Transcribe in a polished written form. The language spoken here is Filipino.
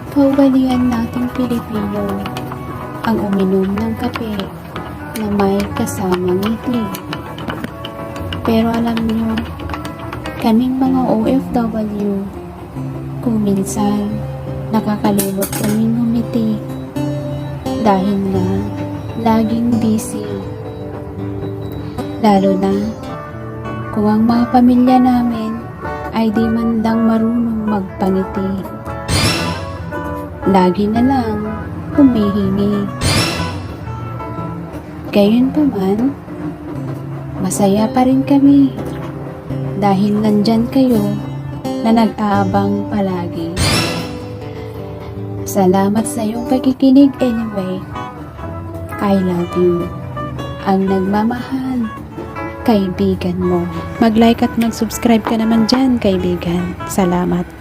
Kaugalian nating Pilipino ang uminom ng kape na may kasamang itlog. Pero alam nyo, kaming mga OFW, kung minsan nakakalimot kaming ngumiti dahil na laging busy. Lalo na kung ang mga pamilya namin ay di mandang marunong magpangiti. Lagi na lang humihingi. Gayunpaman, masaya pa rin kami dahil nandyan kayo na nag-aabang palagi. Salamat sa iyong pagkikinig anyway. I love you. Ang nagmamahal, kaibigan mo. Mag-like at mag-subscribe ka naman dyan, kaibigan. Salamat.